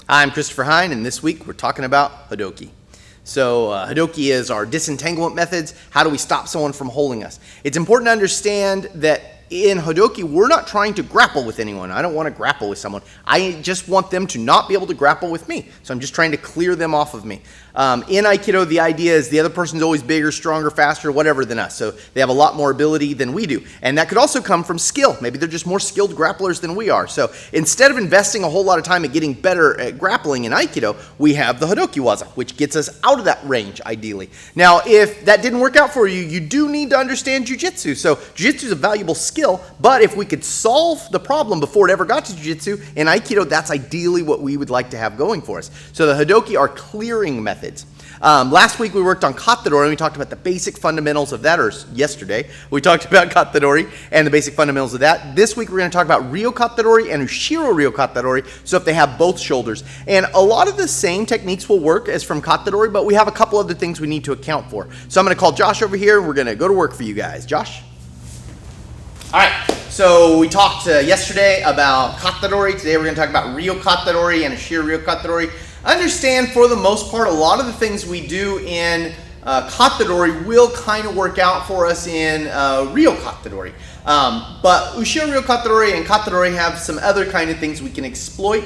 I'm Christopher Hine, and this week we're talking about Hodoki. So Hodoki is our disentanglement methods. How do we stop someone from holding us? It's important to understand that in Hodoki, we're not trying to grapple with anyone. I don't want to grapple with someone. I just want them to not be able to grapple with me. So I'm just trying to clear them off of me. In Aikido, the idea is the other person's always bigger, stronger, faster, whatever than us. So they have a lot more ability than we do. And that could also come from skill. Maybe they're just more skilled grapplers than we are. So instead of investing a whole lot of time at getting better at grappling in Aikido, we have the Hodoki waza, which gets us out of that range, ideally. Now, if that didn't work out for you, you do need to understand jiu-jitsu. So jiu-jitsu is a valuable skill, but if we could solve the problem before it ever got to jiu-jitsu, in Aikido, that's ideally what we would like to have going for us. So the Hodoki are clearing methods. Last week we worked on Kata Dori and we talked about the basic fundamentals of that, or yesterday we talked about Kata Dori and the basic fundamentals of that. This week we're going to talk about Ryokata Dori and ushiro Ryokata Dori, so if they have both shoulders. And a lot of the same techniques will work as from Kata Dori, but we have a couple other things we need to account for. So I'm going to call Josh over here and we're going to go to work for you guys. Josh? All right, so we talked yesterday about Kata Dori. Today we're going to talk about Ryokata Dori and ushiro Ryokata Dori. Understand, for the most part, a lot of the things we do in Kata Dori will kind of work out for us in Ryokata Dori. But ushiro Ryokata Dori and Kata Dori have some other kind of things we can exploit,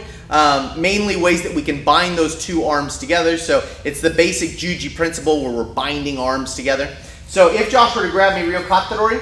mainly ways that we can bind those two arms together. So it's the basic Juji principle where we're binding arms together. So if Josh were to grab me Ryokata Dori,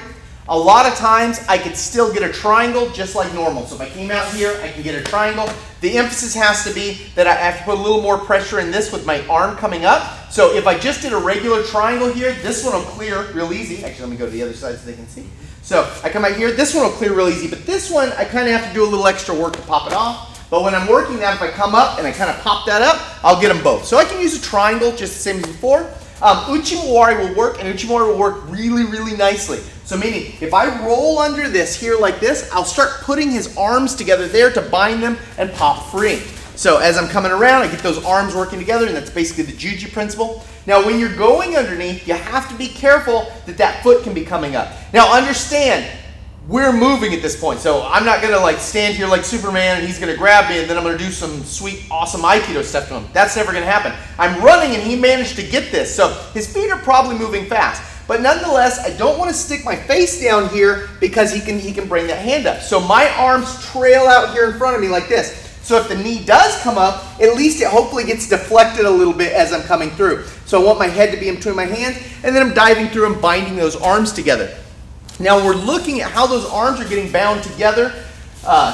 a lot of times I could still get a triangle just like normal. So if I came out here, I can get a triangle. The emphasis has to be that I have to put a little more pressure in this with my arm coming up. So if I just did a regular triangle here, this one will clear real easy. Actually, let me go to the other side so they can see. So I come out here, this one will clear real easy, but this one I kind of have to do a little extra work to pop it off. But when I'm working that, if I come up and I kind of pop that up, I'll get them both. So I can use a triangle just the same as before. Uchimawari will work, and Uchimawari will work really, really nicely. So meaning, if I roll under this here like this, I'll start putting his arms together there to bind them and pop free. So as I'm coming around, I get those arms working together, and that's basically the Juji principle. Now when you're going underneath, you have to be careful that that foot can be coming up. Now understand, we're moving at this point, so I'm not going to like stand here like Superman and he's going to grab me and then I'm going to do some sweet, awesome Aikido stuff to him. That's never going to happen. I'm running and he managed to get this, so his feet are probably moving fast. But nonetheless, I don't want to stick my face down here because he can bring that hand up. So my arms trail out here in front of me like this. So if the knee does come up, at least it hopefully gets deflected a little bit as I'm coming through. So I want my head to be in between my hands, and then I'm diving through and binding those arms together. Now we're looking at how those arms are getting bound together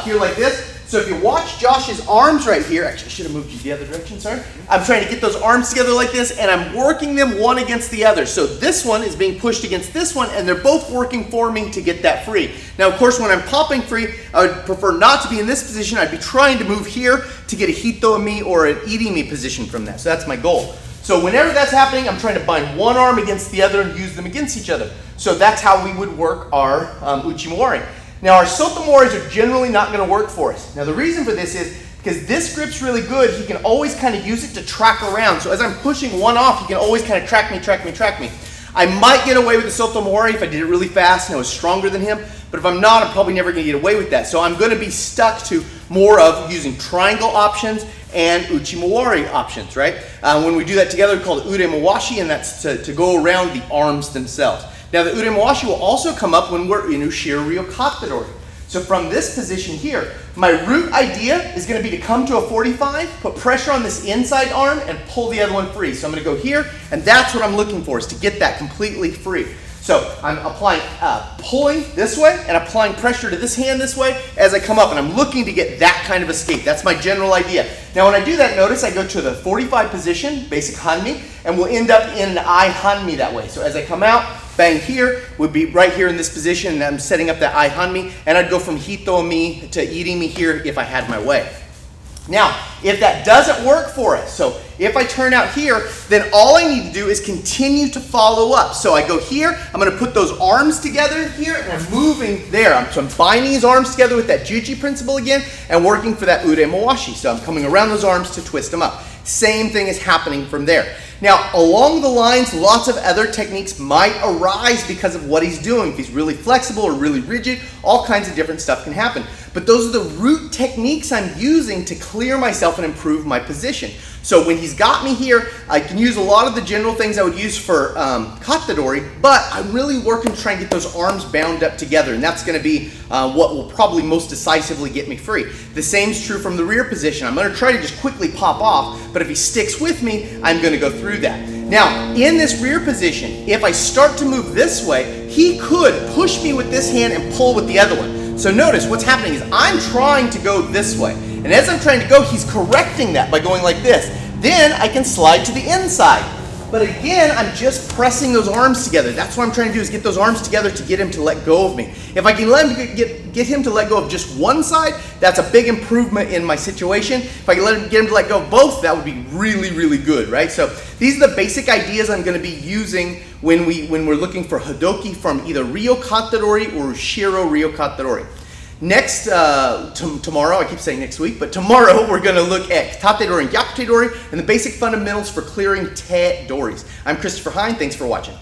here like this. So if you watch Josh's arms right here, actually I should have moved you the other direction, sorry. I'm trying to get those arms together like this, and I'm working them one against the other. So this one is being pushed against this one, and they're both working for me to get that free. Now of course when I'm popping free, I would prefer not to be in this position. I'd be trying to move here to get a hito me or an iri me position from that. So that's my goal. So whenever that's happening, I'm trying to bind one arm against the other and use them against each other. So that's how we would work our uchimawari. Now our sotomoris are generally not going to work for us. Now the reason for this is because this grip's really good, he can always kind of use it to track around. So as I'm pushing one off, he can always kind of track me. I might get away with the sotomori if I did it really fast and I was stronger than him, but if I'm not, I'm probably never going to get away with that. So I'm going to be stuck to more of using triangle options and uchimawari options, right? When we do that together, we call it ure mawashi, and that's to go around the arms themselves. Now the ure mawashi will also come up when we're in ushiro Ryokata Dori. So from this position here, my root idea is going to be to come to a 45, put pressure on this inside arm, and pull the other one free. So I'm going to go here, and that's what I'm looking for, is to get that completely free. So I'm applying, pulling this way, and applying pressure to this hand this way as I come up, and I'm looking to get that kind of escape. That's my general idea. Now when I do that, notice I go to the 45 position, basic hanmi, and we'll end up in an I hanmi that way. So as I come out, bang here, would be right here in this position, and I'm setting up that I hanmi, and I'd go from hito mi to iri mi here if I had my way. Now, if that doesn't work for us, so if I turn out here, then all I need to do is continue to follow up. So I go here, I'm going to put those arms together here, and I'm moving there. So I'm binding his arms together with that Juji principle again, and working for that ure mawashi. So I'm coming around those arms to twist them up. Same thing is happening from there. Now, along the lines, lots of other techniques might arise because of what he's doing. If he's really flexible or really rigid, all kinds of different stuff can happen. But those are the root techniques I'm using to clear myself and improve my position. So when he's got me here, I can use a lot of the general things I would use for Kata Dori, but I'm really working to try and get those arms bound up together, and that's going to be what will probably most decisively get me free. The same is true from the rear position. I'm going to try to just quickly pop off, but if he sticks with me, I'm going to go through that. Now, in this rear position, if I start to move this way, he could push me with this hand and pull with the other one. So notice what's happening is I'm trying to go this way. And as I'm trying to go, he's correcting that by going like this. Then I can slide to the inside. But again, I'm just pressing those arms together. That's what I'm trying to do, is get those arms together to get him to let go of me. If I can let him get him to let go of just one side, that's a big improvement in my situation. If I can get him to let go of both, that would be really, really good, right? So these are the basic ideas I'm going to be using when we're looking for Hodoki from either Ryokata Dori or Ushiro Ryokata Dori. Next, tomorrow, I keep saying next week, but tomorrow we're going to look at Kata Dori and Gyakute Dori and the basic fundamentals for clearing te doris. I'm Christopher Hine. Thanks for watching.